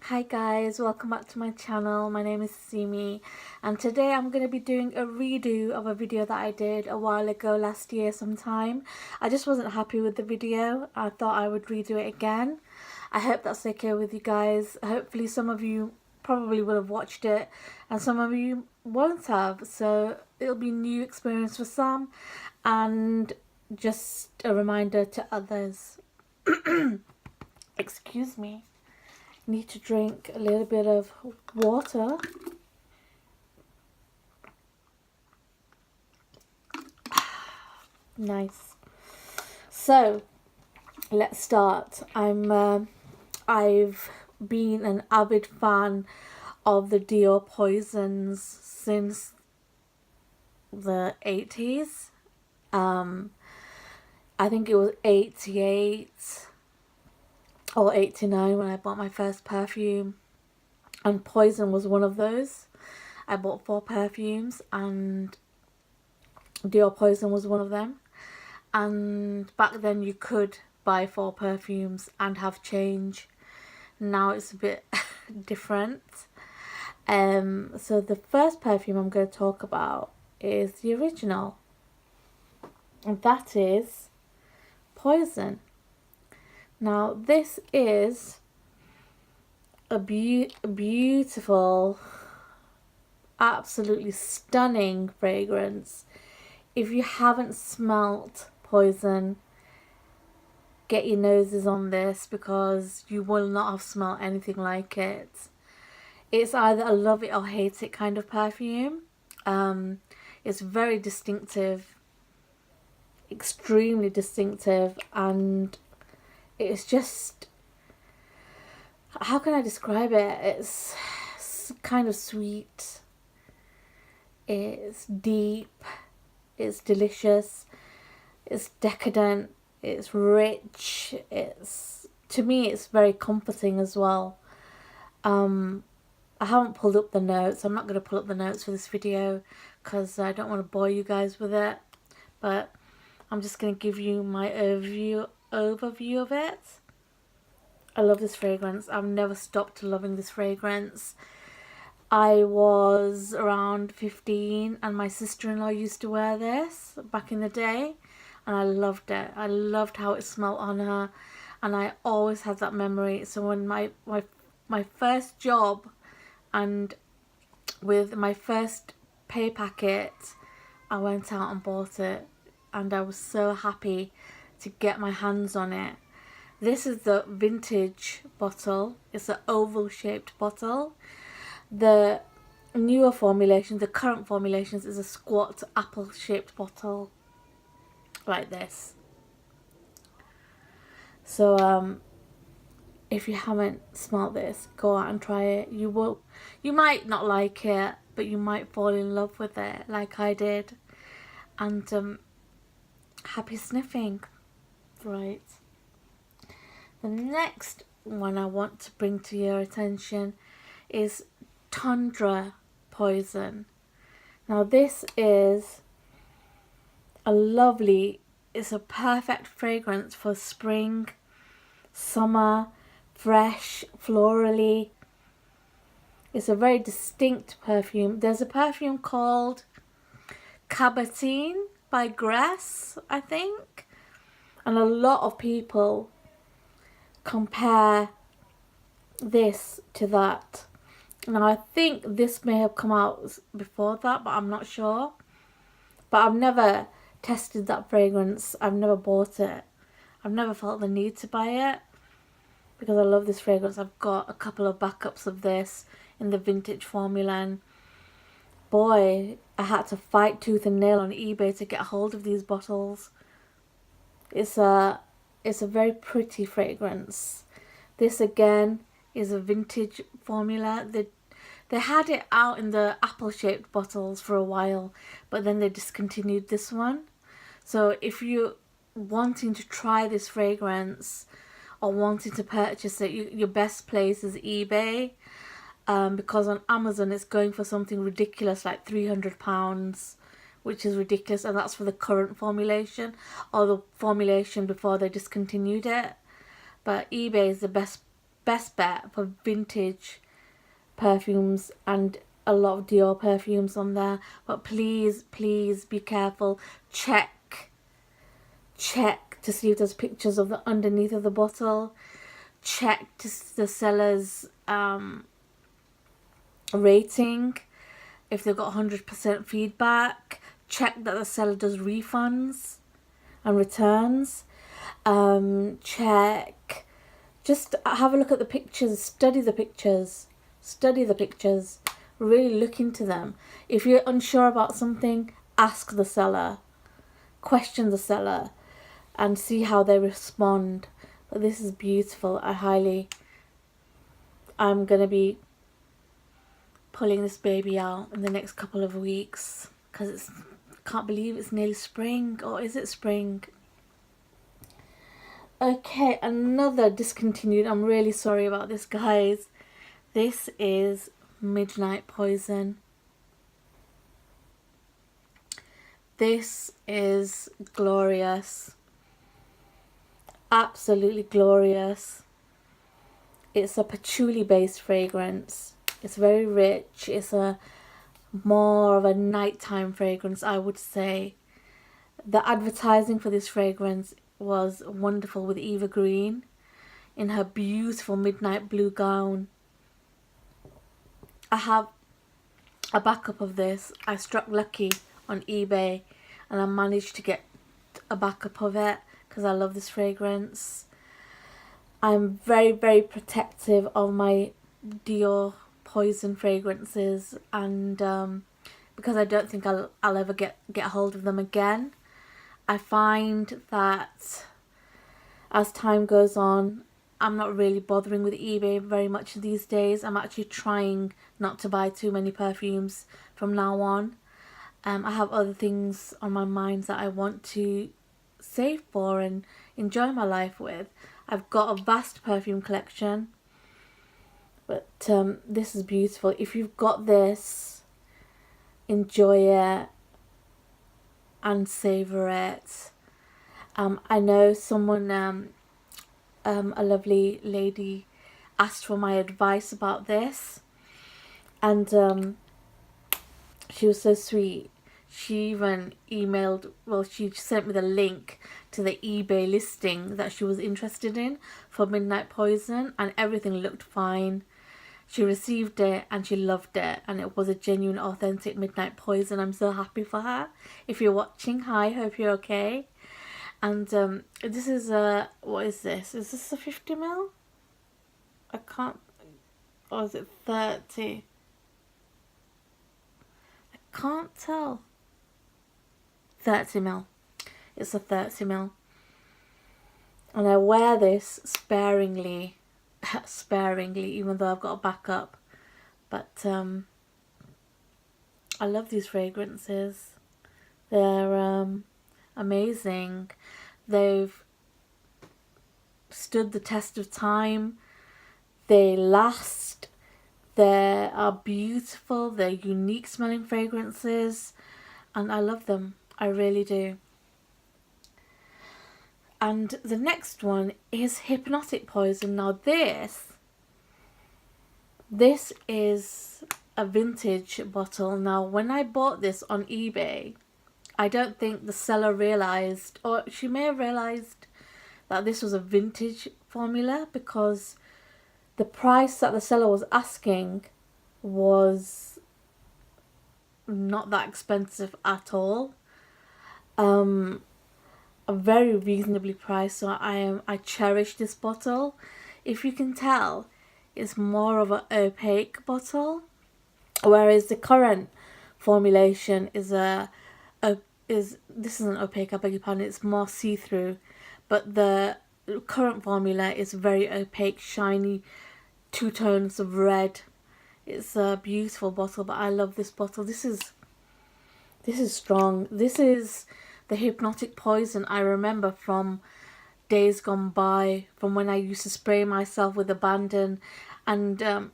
Hi guys, welcome back to my channel. My name is Simi and today I'm going to be doing a redo of a video that I did a while ago last year sometime. I just wasn't happy with the video. I thought I would redo it again. I hope that's okay with you guys. Hopefully some of you probably will have watched it and some of you won't have, so it'll be a new experience for some and just a reminder to others. Excuse me. Need to drink a little bit of water. Nice. So let's start. I've been an avid fan of the Dior Poisons since the 80s. I think it was 88 or 89 when I bought my first perfume, and Poison was one of those. I bought 4 perfumes and Dior Poison was one of them, and back then you could buy 4 perfumes and have change. Now it's a bit different. So the first perfume I'm going to talk about is the original, and that is Poison. Now this is a beautiful, absolutely stunning fragrance. If you haven't smelt Poison, get your noses on this because you will not have smelt anything like it. It's either a love it or hate it kind of perfume. It's very distinctive, extremely distinctive, and it's just, how can I describe it? It's kind of sweet, it's deep, it's delicious, it's decadent, it's rich, to me it's very comforting as well. I haven't pulled up the notes. I'm not going to pull up the notes for this video because I don't want to bore you guys with it, but I'm just going to give you my overview of it. I love this fragrance. I've never stopped loving this fragrance. I was around 15 and my sister-in-law used to wear this back in the day, and I loved it. I loved how it smelled on her, and I always had that memory. So when my first job and with my first pay packet, I went out and bought it, and I was so happy to get my hands on it. This is the vintage bottle. It's an oval shaped bottle. The newer formulation, the current formulations, is a squat apple shaped bottle like this. So if you haven't smelt this, go out and try it. You might not like it, but you might fall in love with it like I did. And happy sniffing. Right. The next one I want to bring to your attention is Tundra Poison. Now this is it's a perfect fragrance for spring, summer, fresh, florally. It's a very distinct perfume. There's a perfume called Cabotin by Gress, I think, and a lot of people compare this to that. Now I think this may have come out before that, but I'm not sure. But I've never tested that fragrance. I've never bought it. I've never felt the need to buy it because I love this fragrance. I've got a couple of backups of this in the vintage formula, and boy, I had to fight tooth and nail on eBay to get hold of these bottles. It's a very pretty fragrance. This again is a vintage formula. They had it out in the apple shaped bottles for a while, but then they discontinued this one. So if you're wanting to try this fragrance or wanting to purchase it, your best place is eBay, because on Amazon it's going for something ridiculous like £300, which is ridiculous, and that's for the current formulation or the formulation before they discontinued it. But eBay is the best best bet for vintage perfumes, and a lot of Dior perfumes on there. But please, please be careful. Check to see if there's pictures of the underneath of the bottle. Check the seller's rating, if they've got 100% feedback. Check that the seller does refunds and returns. Check, just have a look at the pictures, study the pictures, really look into them. If you're unsure about something, ask the seller, question the seller, and see how they respond. But this is beautiful. I'm gonna be pulling this baby out in the next couple of weeks, because can't believe it's nearly spring. Or is it spring? Okay, another discontinued. I'm really sorry about this, guys. This is Midnight Poison. This is glorious. Absolutely glorious. It's a patchouli based fragrance. It's very rich. It's a more of a nighttime fragrance, I would say. The advertising for this fragrance was wonderful, with Eva Green in her beautiful midnight blue gown. I have a backup of this. I struck lucky on eBay and I managed to get a backup of it because I love this fragrance. I'm very, very protective of my Dior Poison fragrances, and because I don't think I'll ever get a hold of them again. I find that as time goes on, I'm not really bothering with eBay very much these days. I'm actually trying not to buy too many perfumes from now on. I have other things on my mind that I want to save for and enjoy my life with. I've got a vast perfume collection, but this is beautiful. If you've got this, enjoy it and savor it. I know someone, a lovely lady, asked for my advice about this, and she was so sweet. She even emailed, well, she sent me the link to the eBay listing that she was interested in for Midnight Poison, and everything looked fine. She received it and she loved it, and it was a genuine, authentic Midnight Poison. I'm so happy for her. If you're watching, hi, hope you're okay. And this is a, what is this? Is this a 50ml? I can't, or is it 30? I can't tell. 30ml. It's a 30ml. And I wear this sparingly, even though I've got a backup. But I love these fragrances. They're amazing. They've stood the test of time. They last. They are beautiful. They're unique smelling fragrances, and I love them. I really do. And the next one is Hypnotic Poison. Now this is a vintage bottle. Now when I bought this on eBay, I don't think the seller realised, or she may have realised, that this was a vintage formula, because the price that the seller was asking was not that expensive at all. A very reasonably priced, so I cherish this bottle. If you can tell, it's more of an opaque bottle, whereas the current formulation is this isn't opaque, I beg your pardon, it's more see-through, but the current formula is very opaque, shiny, 2 tones of red. It's a beautiful bottle, but I love this bottle. This is strong. This is the Hypnotic Poison I remember from days gone by, from when I used to spray myself with abandon, and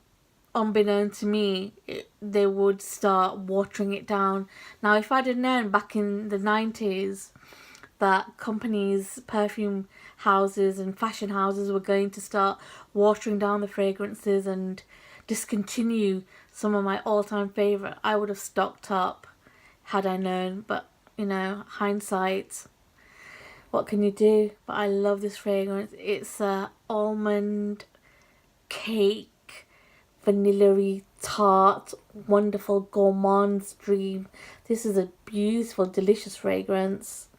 unbeknown to me, they would start watering it down. Now, if I'd have known back in the 90s that companies, perfume houses and fashion houses were going to start watering down the fragrances and discontinue some of my all-time favourite, I would have stocked up had I known. But, you know, hindsight, what can you do? But I love this fragrance. It's a almond cake, vanilla-y, tart, wonderful gourmand's dream. This is a beautiful, delicious fragrance.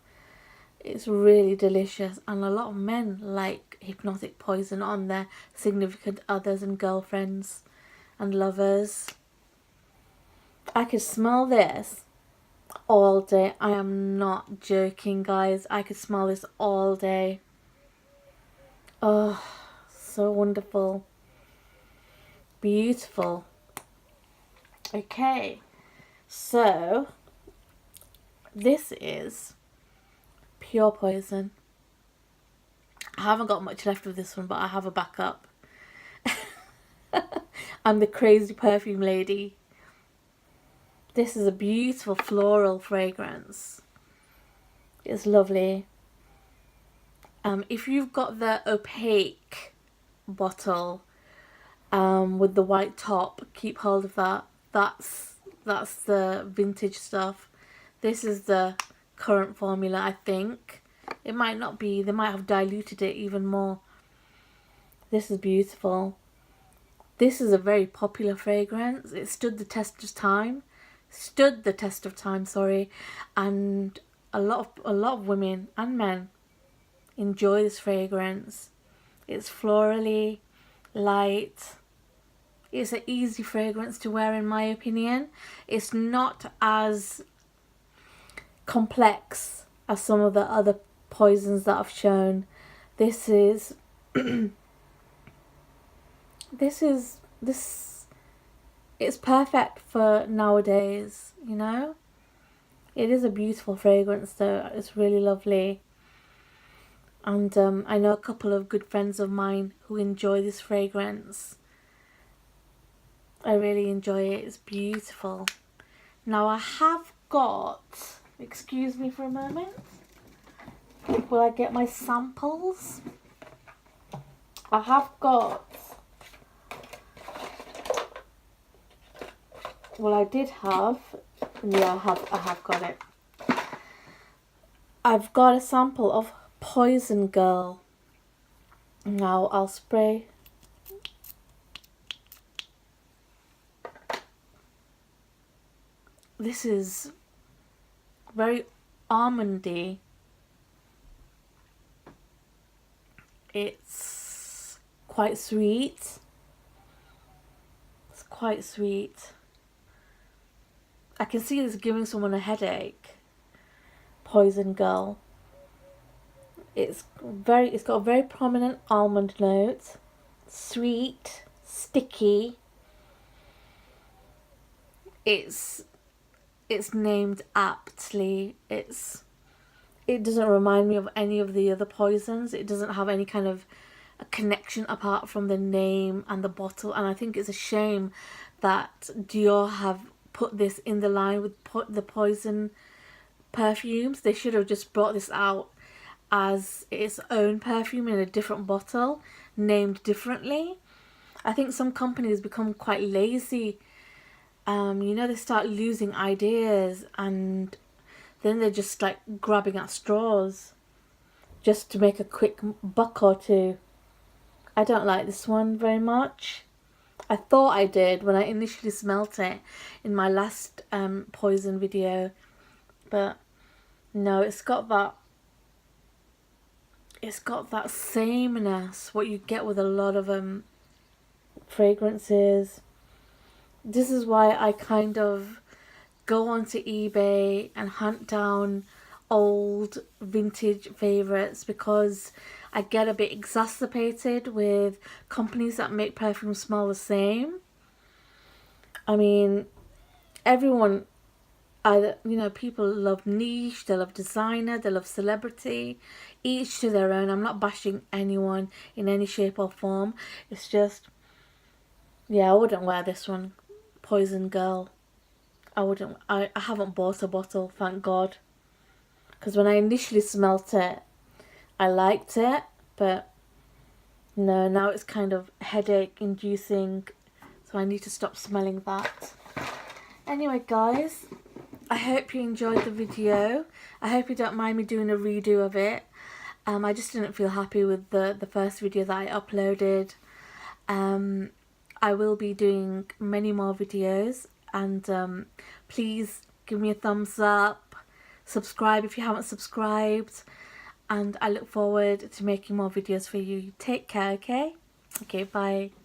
It's really delicious, and a lot of men like Hypnotic Poison on their significant others and girlfriends and lovers. I could smell this all day. I am not joking, guys. I could smell this all day. Oh, so wonderful. Beautiful. Okay, so this is Pure Poison. I haven't got much left of this one, but I have a backup. I'm the crazy perfume lady. This is a beautiful floral fragrance. It's lovely. If you've got the opaque bottle with the white top, keep hold of that. That's the vintage stuff. This is the current formula, I think. It might not be. They might have diluted it even more. This is beautiful. This is a very popular fragrance. It stood the test of time. Sorry, and a lot of women and men enjoy this fragrance. It's florally light. It's an easy fragrance to wear, in my opinion. It's not as complex as some of the other poisons that I've shown. This is it's perfect for nowadays, you know. It is a beautiful fragrance though. It's really lovely. And I know a couple of good friends of mine who enjoy this fragrance. I really enjoy it. It's beautiful. Now I have got, excuse me for a moment, will I get my samples? I have got, well, I did have, yeah, I have got it. I've got a sample of Poison Girl. Now I'll spray. This is very almondy. It's quite sweet. It's quite sweet. I can see this giving someone a headache. Poison Girl. It's got a very prominent almond note. Sweet, sticky. It's named aptly. It doesn't remind me of any of the other poisons. It doesn't have any kind of a connection apart from the name and the bottle. And I think it's a shame that Dior have put this in the line with the Poison perfumes. They should have just brought this out as its own perfume in a different bottle, named differently. I think some companies become quite lazy. You know, they start losing ideas and then they're just like grabbing at straws just to make a quick buck or two. I don't like this one very much. I thought I did when I initially smelt it in my last poison video, but no, it's got that sameness, what you get with a lot of fragrances. This is why I kind of go onto eBay and hunt down old vintage favourites, because I get a bit exacerbated with companies that make perfume smell the same. I mean, everyone, either, you know, people love niche, they love designer, they love celebrity, each to their own. I'm not bashing anyone in any shape or form. It's just, yeah, I wouldn't wear this one, Poison Girl. I haven't bought a bottle, thank God, Because when I initially smelt it, I liked it, but no, now it's kind of headache inducing, so I need to stop smelling that. Anyway guys, I hope you enjoyed the video. I hope you don't mind me doing a redo of it. I just didn't feel happy with the first video that I uploaded. I will be doing many more videos, and please give me a thumbs up, subscribe if you haven't subscribed, and I look forward to making more videos for you. Take care, okay? Okay, bye.